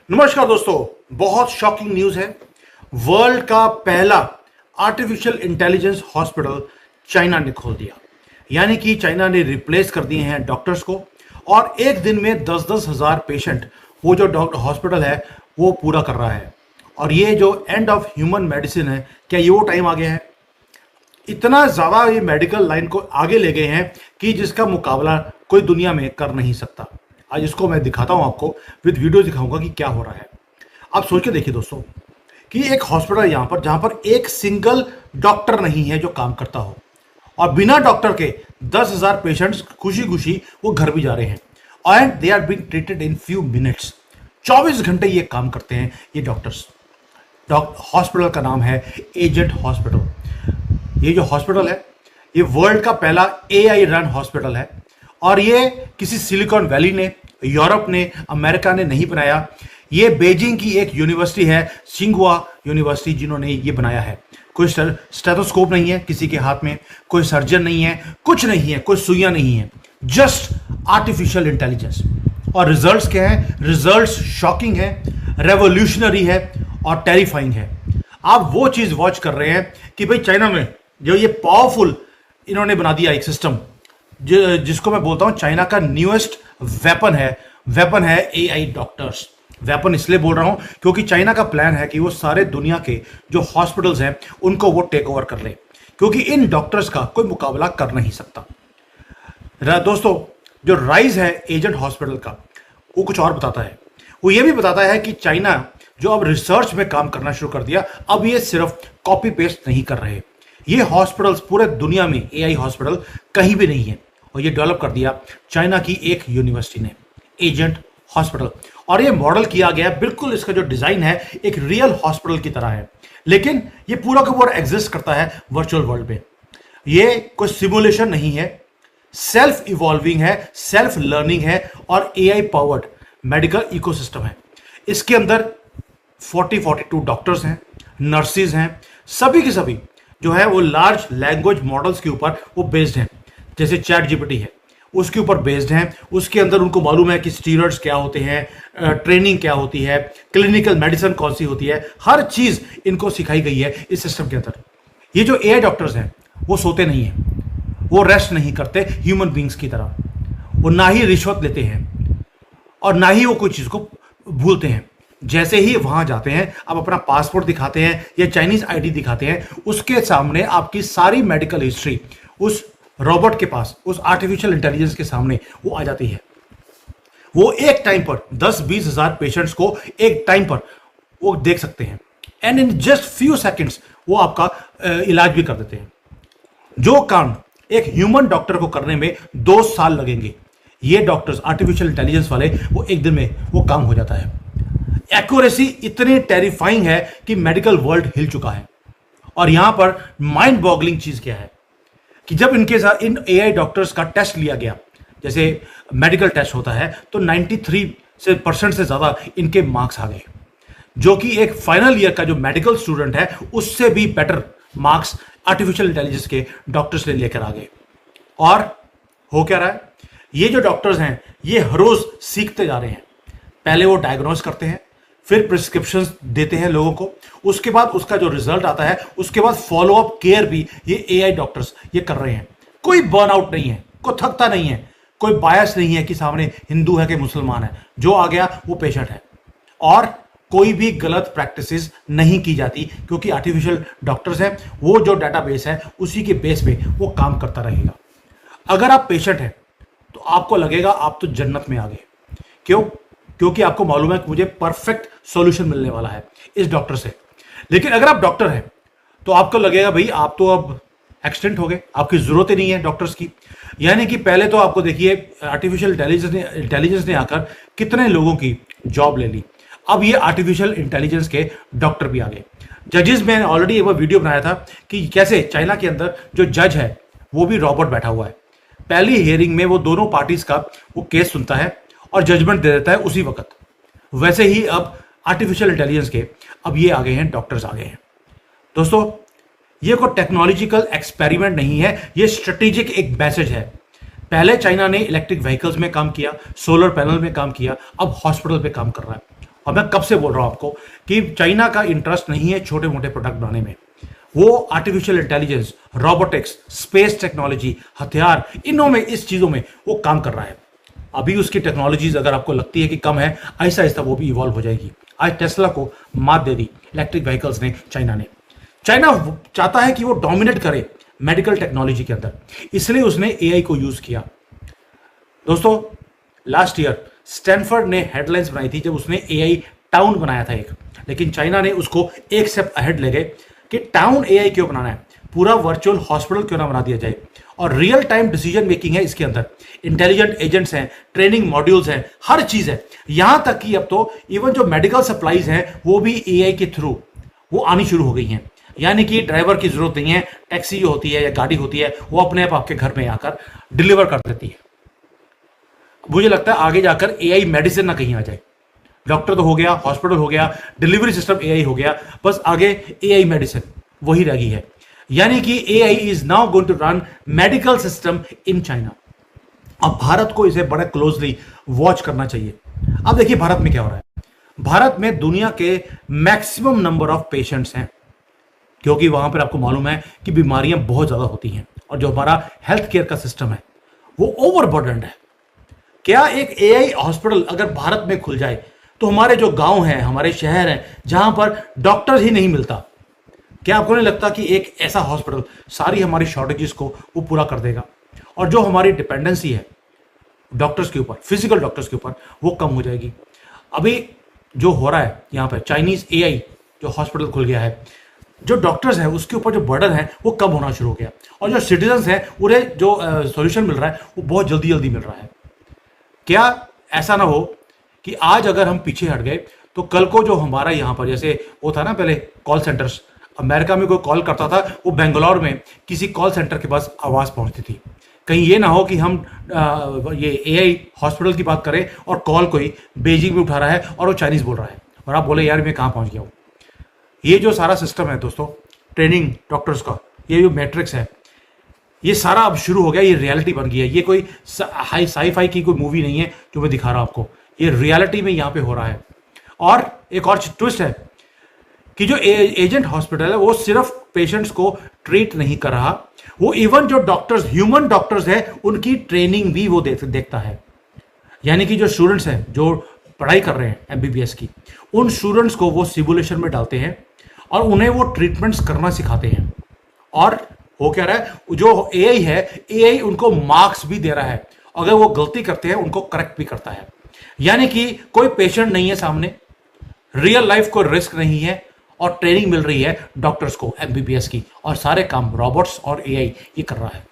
नमस्कार दोस्तों, बहुत शॉकिंग न्यूज है। वर्ल्ड का पहला आर्टिफिशियल इंटेलिजेंस हॉस्पिटल चाइना ने खोल दिया। यानी कि चाइना ने रिप्लेस कर दिए हैं डॉक्टर्स को और एक दिन में 10-10 हजार पेशेंट वो जो डॉक्टर हॉस्पिटल है वो पूरा कर रहा है। और ये जो एंड ऑफ ह्यूमन मेडिसिन है, क्या ये वो टाइम आ गया है? इतना ज़्यादा ये मेडिकल लाइन को आगे ले गए हैं कि जिसका मुकाबला कोई दुनिया में कर नहीं सकता। आज इसको मैं दिखाता हूं आपको, विद वीडियो दिखाऊंगा कि क्या हो रहा है। आप सोच के देखिए दोस्तों कि एक हॉस्पिटल यहां पर जहां पर एक सिंगल डॉक्टर नहीं है जो काम करता हो, और बिना डॉक्टर के 10,000 पेशेंट्स खुशी खुशी वो घर भी जा रहे हैं and they are being treated in few minutes. 24 घंटे ये काम करते हैं ये डॉक्टर्स। हॉस्पिटल का नाम है एजेंट हॉस्पिटल। ये जो हॉस्पिटल है ये वर्ल्ड का पहला एआई रन हॉस्पिटल है और ये किसी सिलिकॉन वैली ने, यूरोप ने, अमेरिका ने नहीं बनाया। ये बीजिंग की एक यूनिवर्सिटी है, सिंगुआ यूनिवर्सिटी, जिन्होंने ये बनाया है। कोई स्टेथोस्कोप नहीं है किसी के हाथ में, कोई सर्जन नहीं है, कुछ नहीं है, कोई सुइयां नहीं है, जस्ट आर्टिफिशियल इंटेलिजेंस। और रिजल्ट्स क्या है? रिजल्ट्स शॉकिंग है, रेवोल्यूशनरी है और टेरिफाइंग है। आप वो चीज वॉच कर रहे हैं कि भाई चाइना में जो ये पावरफुल इन्होंने बना दिया एक सिस्टम, जिसको मैं बोलता हूं चाइना का न्यूएस्ट वेपन है एआई डॉक्टर्स। वेपन इसलिए बोल रहा हूं क्योंकि चाइना का प्लान है कि वो सारे दुनिया के जो हॉस्पिटल्स हैं उनको वो टेक ओवर कर ले, क्योंकि इन डॉक्टर्स का कोई मुकाबला कर नहीं सकता। दोस्तों, जो राइज है एजेंट हॉस्पिटल का, वो कुछ और बताता है। वो ये भी बताता है कि चाइना जो अब रिसर्च में काम करना शुरू कर दिया, अब ये सिर्फ कॉपी पेस्ट नहीं कर रहे। ये हॉस्पिटल्स पूरे दुनिया में एआई हॉस्पिटल कहीं भी नहीं है, और ये डेवलप कर दिया चाइना की एक यूनिवर्सिटी ने, एजेंट हॉस्पिटल। और ये मॉडल किया गया, बिल्कुल इसका जो डिजाइन है एक रियल हॉस्पिटल की तरह है, लेकिन ये पूरा का पूरा एग्जिस्ट करता है वर्चुअल वर्ल्ड में। ये कोई सिमुलेशन नहीं है, सेल्फ इवॉल्विंग है, सेल्फ लर्निंग है और एआई पावर्ड मेडिकल इकोसिस्टम है। इसके अंदर 42 डॉक्टर्स हैं, नर्सिस हैं, सभी के सभी जो है वो लार्ज लैंग्वेज मॉडल्स के ऊपर वो बेस्ड हैं। जैसे चैट जीपीटी है उसके ऊपर बेस्ड हैं। उसके अंदर उनको मालूम है कि स्टीरॉइड्स क्या होते हैं, ट्रेनिंग क्या होती है, क्लिनिकल मेडिसिन कौन सी होती है, हर चीज इनको सिखाई गई है इस सिस्टम के अंदर। ये जो एआई डॉक्टर्स हैं वो सोते नहीं हैं, वो रेस्ट नहीं करते ह्यूमन बींग्स की तरह, वो ना ही रिश्वत लेते हैं और ना ही वो कोई चीज को भूलते हैं। जैसे ही वहां जाते हैं, आप अपना पासपोर्ट दिखाते हैं या चाइनीज आईडी दिखाते हैं, उसके सामने आपकी सारी मेडिकल हिस्ट्री उस रोबोट के पास, उस आर्टिफिशियल इंटेलिजेंस के सामने वो आ जाती है। वो एक टाइम पर 10-20 हजार पेशेंट्स को एक टाइम पर वो देख सकते हैं and in just few seconds वो आपका इलाज भी कर देते हैं। जो काम एक ह्यूमन डॉक्टर को करने में 2 साल लगेंगे, ये डॉक्टर्स आर्टिफिशियल इंटेलिजेंस वाले वो एक दिन में वो काम हो जाता है। एक्यूरेसी इतनी टेरिफाइंग है कि मेडिकल वर्ल्ड हिल चुका है। और यहां पर माइंड बॉगलिंग चीज क्या है कि जब इनके साथ इन एआई डॉक्टर्स का टेस्ट लिया गया, जैसे मेडिकल टेस्ट होता है, तो 93% से ज्यादा इनके मार्क्स आ गए, जो कि एक फाइनल ईयर का जो मेडिकल स्टूडेंट है उससे भी बेटर मार्क्स आर्टिफिशियल इंटेलिजेंस के डॉक्टर्स ने लेकर आ गए। और हो क्या रहा है? ये जो डॉक्टर्स हैं ये हर रोज सीखते जा रहे हैं। पहले वो डायग्नोस करते हैं, फिर प्रिस्क्रिप्शंस देते हैं लोगों को, उसके बाद उसका जो रिजल्ट आता है उसके बाद फॉलो अप केयर भी ये एआई डॉक्टर्स ये कर रहे हैं। कोई बर्नआउट नहीं है, कोई थकता नहीं है, कोई बायस नहीं है कि सामने हिंदू है कि मुसलमान है, जो आ गया वो पेशेंट है। और कोई भी गलत प्रैक्टिसेस नहीं की जाती, क्योंकि आर्टिफिशियल डॉक्टर्स हैं, वो जो डाटाबेस है उसी के बेस पे वो काम करता रहेगा। अगर आप पेशेंट हैं तो आपको लगेगा आप तो जन्नत में आ गए। क्यों? क्योंकि आपको मालूम है कि मुझे परफेक्ट सॉल्यूशन मिलने वाला है इस डॉक्टर से। लेकिन अगर आप डॉक्टर हैं तो आपको लगेगा भाई आप तो अब एक्सटेंट हो गए, आपकी जरूरत ही नहीं है डॉक्टर्स की। यानी कि पहले तो आपको देखिए आर्टिफिशियल इंटेलिजेंस ने आकर कितने लोगों की जॉब ले ली, अब ये आर्टिफिशियल इंटेलिजेंस के डॉक्टर भी आ गए। जजेस में ऑलरेडी एक वीडियो बनाया था कि कैसे चाइना के अंदर जो जज है वो भी रोबोट बैठा हुआ है। पहली हियरिंग में वो दोनों पार्टीज का वो केस सुनता है और जजमेंट दे देता है उसी वक्त। वैसे ही अब आर्टिफिशियल इंटेलिजेंस के अब ये आ गए हैं, डॉक्टर्स आ गए हैं। दोस्तों, ये कोई टेक्नोलॉजिकल एक्सपेरिमेंट नहीं है, ये स्ट्रेटेजिक एक मैसेज है। पहले चाइना ने इलेक्ट्रिक व्हीकल्स में काम किया, सोलर पैनल में काम किया, अब हॉस्पिटल पे काम कर रहा है। और मैं कब से बोल रहा हूं आपको कि चाइना का इंटरेस्ट नहीं है छोटे मोटे प्रोडक्ट बनाने में। वो artificial intelligence, robotics, space technology, हथियार, इनों में, इस चीजों में वो काम कर रहा है। अभी उसकी टेक्नोलॉजीज अगर आपको लगती है कि कम है, आहिस्ता आहिस्ता वो भी इवॉल्व हो जाएगी। आज टेस्ला को मात दे दी इलेक्ट्रिक व्हीकल्स ने चाइना ने। चाइना चाहता है कि वो डोमिनेट करे मेडिकल टेक्नोलॉजी के अंदर, इसलिए उसने एआई को यूज किया। दोस्तों, लास्ट ईयर स्टैनफोर्ड ने हेडलाइंस बनाई थी जब उसने एआई टाउन बनाया था एक, लेकिन चाइना ने उसको एक स्टेप अहेड ले गए कि टाउन एआई क्यों बनाना है, पूरा वर्चुअल हॉस्पिटल क्यों ना बना दिया जाए। और रियल टाइम डिसीजन मेकिंग है इसके अंदर, इंटेलिजेंट एजेंट्स हैं, ट्रेनिंग मॉड्यूल्स हैं, हर चीज है। यहां तक कि अब तो इवन जो मेडिकल सप्लाईज हैं वो भी एआई के थ्रू वो आनी शुरू हो गई हैं। यानी कि ड्राइवर की जरूरत नहीं है, टैक्सी जो होती है या गाड़ी होती है वो अपने आप आपके घर में आकर डिलीवर कर देती है। मुझे लगता है आगे जाकर एआई मेडिसिन ना कहीं आ जाए। डॉक्टर तो हो गया, हॉस्पिटल हो गया, डिलीवरी सिस्टम एआई हो गया, बस आगे एआई मेडिसिन वही रह गई है। यानी कि AI is now going to run medical system in China. अब भारत को इसे बड़ा क्लोजली वॉच करना चाहिए। अब देखिए भारत में क्या हो रहा है। भारत में दुनिया के मैक्सिमम नंबर ऑफ पेशेंट्स हैं, क्योंकि वहां पर आपको मालूम है कि बीमारियां बहुत ज्यादा होती हैं और जो हमारा हेल्थ केयर का सिस्टम है वो ओवरबर्डन्ड है। क्या एक एआई हॉस्पिटल अगर भारत में खुल जाए तो हमारे जो गांव हैं, हमारे शहर हैं, जहां पर डॉक्टर ही नहीं मिलता, क्या आपको नहीं लगता कि एक ऐसा हॉस्पिटल सारी हमारी शॉर्टेजेस को वो पूरा कर देगा? और जो हमारी डिपेंडेंसी है डॉक्टर्स के ऊपर, फिजिकल डॉक्टर्स के ऊपर, वो कम हो जाएगी। अभी जो हो रहा है यहाँ पर चाइनीज एआई जो हॉस्पिटल खुल गया है, जो डॉक्टर्स हैं उसके ऊपर जो बर्डन है वो कम होना शुरू हो गया, और जो सिटीजन्स हैं उन्हें जो सॉल्यूशन मिल रहा है वो बहुत जल्दी जल्दी मिल रहा है। क्या ऐसा ना हो कि आज अगर हम पीछे हट गए तो कल को जो हमारा यहाँ पर, जैसे वो था ना पहले कॉल सेंटर्स, अमेरिका में कोई कॉल करता था वो बेंगलोर में किसी कॉल सेंटर के पास आवाज़ पहुँचती थी। कहीं ये ना हो कि हम ये एआई हॉस्पिटल की बात करें और कॉल कोई बेजिंग में उठा रहा है और वो चाइनीज़ बोल रहा है और आप बोले यार मैं कहाँ पहुँच गया हूँ। ये जो सारा सिस्टम है दोस्तों, ट्रेनिंग डॉक्टर्स का, ये जो मैट्रिक्स है, ये सारा अब शुरू हो गया, ये रियलिटी बन गई है। ये कोई हाई साई-फाई की कोई मूवी नहीं है जो मैं दिखा रहा हूं आपको, ये रियलिटी में यहाँ पे हो रहा है। और एक और ट्विस्ट है कि जो एजेंट हॉस्पिटल है वो सिर्फ पेशेंट्स को ट्रीट नहीं कर रहा, वो इवन जो डॉक्टर्स, ह्यूमन डॉक्टर्स है, उनकी ट्रेनिंग भी वो देखता है। यानी कि जो स्टूडेंट्स हैं जो पढ़ाई कर रहे हैं एमबीबीएस की, उन स्टूडेंट्स को वो सिमुलेशन में डालते हैं और उन्हें वो ट्रीटमेंट्स करना सिखाते हैं। और वो कह रहा है जो एआई है, एआई उनको मार्क्स भी दे रहा है, अगर वो गलती करते हैं उनको करेक्ट भी करता है। यानी कि कोई पेशेंट नहीं है सामने, रियल लाइफ को रिस्क नहीं है, और ट्रेनिंग मिल रही है डॉक्टर्स को एमबीबीएस की, और सारे काम रोबोट्स और एआई ये कर रहा है।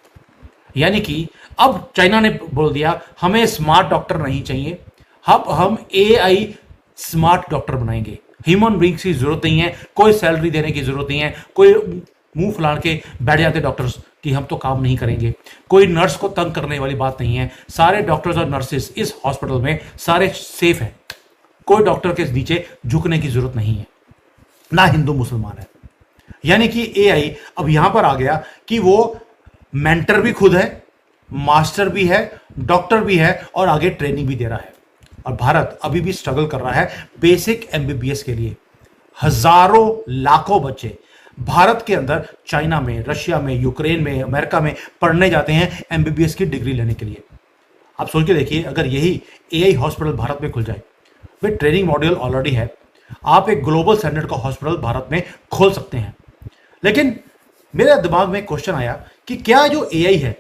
यानी कि अब चाइना ने बोल दिया हमें स्मार्ट डॉक्टर नहीं चाहिए, अब हम एआई स्मार्ट डॉक्टर बनाएंगे। ह्यूमन बींग्स की जरूरत नहीं है, कोई सैलरी देने की जरूरत नहीं है, कोई मुंह फुलाड़ के बैठ जाते डॉक्टर्स कि हम तो काम नहीं करेंगे, कोई नर्स को तंग करने वाली बात नहीं है। सारे डॉक्टर्स और नर्सेस इस हॉस्पिटल में सारे सेफ हैं, कोई डॉक्टर के नीचे झुकने की जरूरत नहीं है, ना हिंदू मुसलमान है। यानी कि एआई अब यहां पर आ गया कि वो मेंटर भी खुद है, मास्टर भी है, डॉक्टर भी है, और आगे ट्रेनिंग भी दे रहा है। और भारत अभी भी स्ट्रगल कर रहा है बेसिक एमबीबीएस के लिए। हजारों लाखों बच्चे भारत के अंदर चाइना में, रशिया में, यूक्रेन में, अमेरिका में पढ़ने जाते हैं एमबीबीएस की डिग्री लेने के लिए। आप सोच के देखिए अगर यही एआई हॉस्पिटल भारत में खुल जाए, वे ट्रेनिंग मॉड्यूल ऑलरेडी है, आप एक ग्लोबल स्टैंडर्ड का हॉस्पिटल भारत में खोल सकते हैं। लेकिन मेरे दिमाग में क्वेश्चन आया कि क्या जो एआई है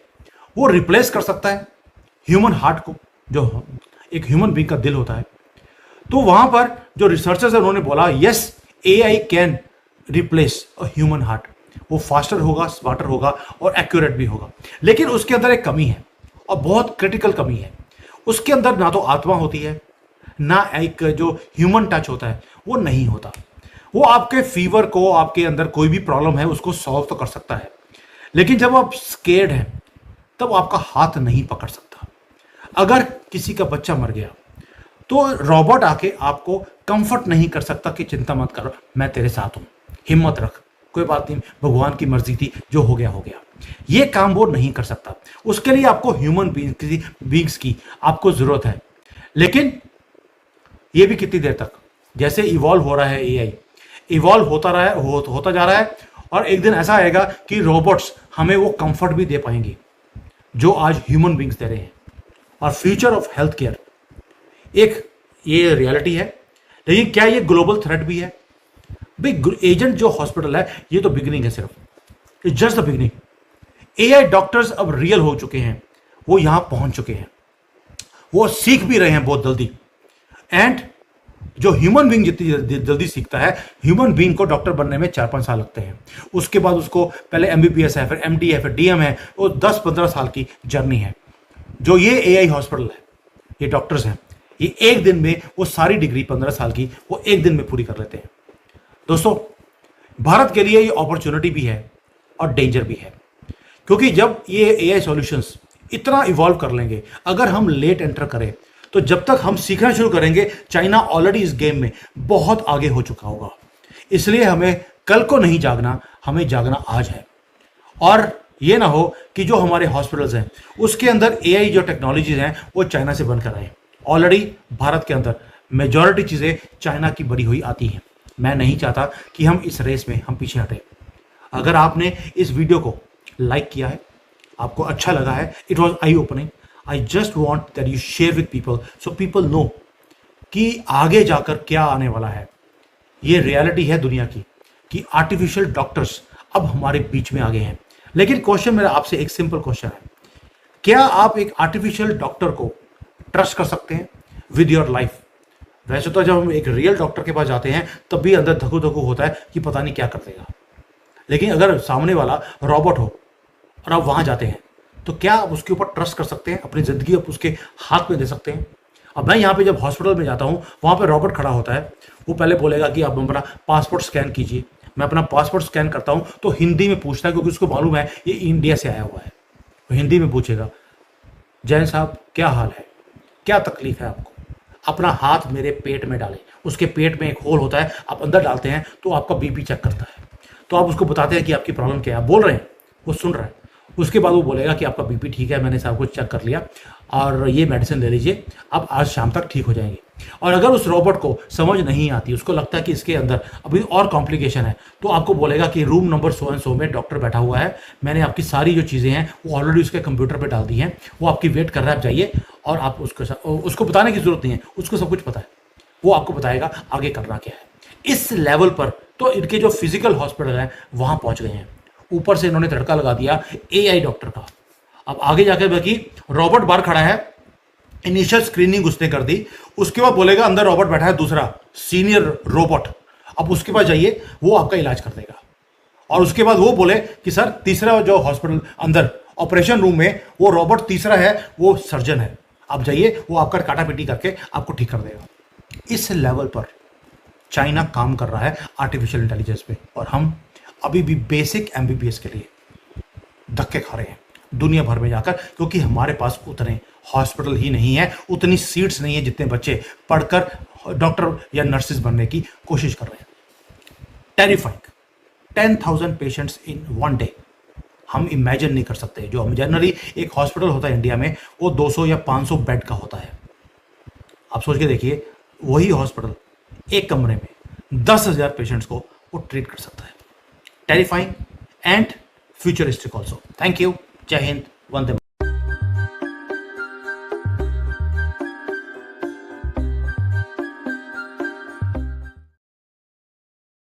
वो रिप्लेस कर सकता है ह्यूमन हार्ट को, जो एक ह्यूमन बीइंग का दिल होता है? तो वहां पर जो रिसर्चर्स है उन्होंने बोला yes, AI can replace a human heart. वो फास्टर होगा, स्मार्टर होगा और एक्यूरेट भी होगा। लेकिन उसके अंदर एक कमी है, और बहुत क्रिटिकल कमी है। उसके अंदर ना तो आत्मा होती है, ना एक जो ह्यूमन टच होता है वो नहीं होता। वो आपके फीवर को, आपके अंदर कोई भी प्रॉब्लम है उसको सॉल्व तो कर सकता है, लेकिन जब आप स्केर्ड हैं तब आपका हाथ नहीं पकड़ सकता। अगर किसी का बच्चा मर गया तो रोबोट आके आपको कंफर्ट नहीं कर सकता कि चिंता मत करो, मैं तेरे साथ हूं, हिम्मत रख, कोई बात नहीं, भगवान की मर्जी थी, जो हो गया हो गया। ये काम वो नहीं कर सकता। उसके लिए आपको ह्यूमन बीइंग्स की आपको जरूरत है। लेकिन ये भी कितनी देर तक? जैसे इवॉल्व हो रहा है एआई, इवॉल्व होता रहा है, होता जा रहा है, और एक दिन ऐसा आएगा कि रोबोट्स हमें वो कंफर्ट भी दे पाएंगे जो आज ह्यूमन बींग्स दे रहे हैं। और फ्यूचर ऑफ हेल्थ केयर एक ये रियलिटी है, लेकिन क्या ये ग्लोबल थ्रेट भी है? भाई एजेंट जो हॉस्पिटल है ये तो बिगिनिंग है, सिर्फ it's just the beginning. AI doctors अब रियल हो चुके हैं, वो यहां पहुंच चुके हैं, वो सीख भी रहे हैं बहुत जल्दी। एंड जो ह्यूमन बीइंग जितनी जल्दी सीखता है, ह्यूमन बीइंग को डॉक्टर बनने में 4-5 साल लगते हैं। उसके बाद उसको पहले एमबीबीएस है, फिर एमडी है, फिर डीएम है, वो 10-15 साल की जर्नी है। जो ये एआई हॉस्पिटल है, ये डॉक्टर्स हैं, ये एक दिन में वो सारी डिग्री 15 साल की वो एक दिन में पूरी कर लेते हैं। दोस्तों, भारत के लिए ये अपॉर्चुनिटी भी है और डेंजर भी है, क्योंकि जब ये एआई सॉल्यूशंस इतना इवॉल्व कर लेंगे, अगर हम लेट एंटर करें तो जब तक हम सीखना शुरू करेंगे, चाइना ऑलरेडी इस गेम में बहुत आगे हो चुका होगा। इसलिए हमें कल को नहीं जागना, हमें जागना आज है। और ये ना हो कि जो हमारे हॉस्पिटल्स हैं उसके अंदर एआई जो टेक्नोलॉजीज हैं वो चाइना से बनकर आए। ऑलरेडी भारत के अंदर मेजॉरिटी चीज़ें चाइना की बनी हुई आती हैं। मैं नहीं चाहता कि हम इस रेस में हम पीछे हटें। अगर आपने इस वीडियो को लाइक किया है, आपको अच्छा लगा है, it was I opening, I just want that you share with people so people know कि आगे जाकर क्या आने वाला है। ये रियलिटी है दुनिया की कि आर्टिफिशियल डॉक्टर्स अब हमारे बीच में आ गए हैं। लेकिन क्वेश्चन मेरा आपसे एक सिंपल क्वेश्चन है, क्या आप एक आर्टिफिशियल डॉक्टर को ट्रस्ट कर सकते हैं विद योर लाइफ? वैसे तो जब हम एक रियल डॉक्टर के पास जाते हैं तब भी अंदर धकू धकू होता है कि पता नहीं क्या कर देगा। लेकिन अगर सामने वाला रॉबोट हो और आप वहां जाते हैं तो क्या आप उसके ऊपर ट्रस्ट कर सकते हैं? अपनी जिंदगी आप उसके हाथ में दे सकते हैं? अब मैं यहाँ पे जब हॉस्पिटल में जाता हूँ, वहाँ पे रॉबोट खड़ा होता है, वो पहले बोलेगा कि आप अपना पासपोर्ट स्कैन कीजिए। मैं अपना पासपोर्ट स्कैन करता हूँ तो हिंदी में पूछता है, क्योंकि उसको मालूम है ये इंडिया से आया हुआ है। तो हिंदी में पूछेगा, जैन साहब क्या हाल है, क्या तकलीफ है आपको? अपना हाथ मेरे पेट में डालें, उसके पेट में एक होल होता है, आप अंदर डालते हैं तो आपका बीपी चेक करता है। तो आप उसको बताते हैं कि आपकी प्रॉब्लम क्या है, आप बोल रहे हैं, वो सुन रहा है। उसके बाद वो बोलेगा कि आपका बीपी ठीक है, मैंने सब कुछ चेक कर लिया और ये मेडिसिन ले लीजिए, आप आज शाम तक ठीक हो जाएंगे। और अगर उस रोबोट को समझ नहीं आती, उसको लगता है कि इसके अंदर अभी और कॉम्प्लिकेशन है, तो आपको बोलेगा कि room number so and so में डॉक्टर बैठा हुआ है, मैंने आपकी सारी जो चीज़ें हैं वो ऑलरेडी उसके कंप्यूटर पर डाल दी हैं, वो आपकी वेट कर रहा है, आप जाइए। और आप उसको बताने की जरूरत नहीं है, उसको सब कुछ पता है, वो आपको बताएगा आगे करना क्या है। इस लेवल पर तो इनके जो फिजिकल हॉस्पिटल हैं वहाँ पहुँच गए हैं। ऊपर से इन्होंने तड़का लगा दिया एआई डॉक्टर का। अब आगे जाकर बाकी रॉबोट बाहर खड़ा है, इनिशियल स्क्रीनिंग उसने कर दी, उसके बाद बोलेगा अंदर रॉबोट बैठा है दूसरा सीनियर रोबोट, अब उसके पास जाइए, वो आपका इलाज कर देगा। और उसके बाद वो बोले कि सर तीसरा जो हॉस्पिटल अंदर ऑपरेशन रूम में वो रोबोट तीसरा है, वो सर्जन है, आप जाइए, वो आपका काटा पीटी करके आपको ठीक कर देगा। इस लेवल पर चाइना काम कर रहा है आर्टिफिशियल इंटेलिजेंस पे, और हम अभी भी बेसिक एमबीबीएस के लिए धक्के खा रहे हैं दुनिया भर में जाकर, क्योंकि हमारे पास उतने हॉस्पिटल ही नहीं है, उतनी सीट्स नहीं है जितने बच्चे पढ़कर डॉक्टर या नर्सेज बनने की कोशिश कर रहे हैं। Terrifying, 10,000 patients in one day, हम इमेजिन नहीं कर सकते। जो हम जनरली एक हॉस्पिटल होता है इंडिया में वो 200 या 500 बेड का होता है। आप सोच के देखिए, वही हॉस्पिटल एक कमरे में 10,000 पेशेंट्स को वो ट्रीट कर सकता है। Terrifying and futuristic also. Thank you, जय हिंद, वंदे।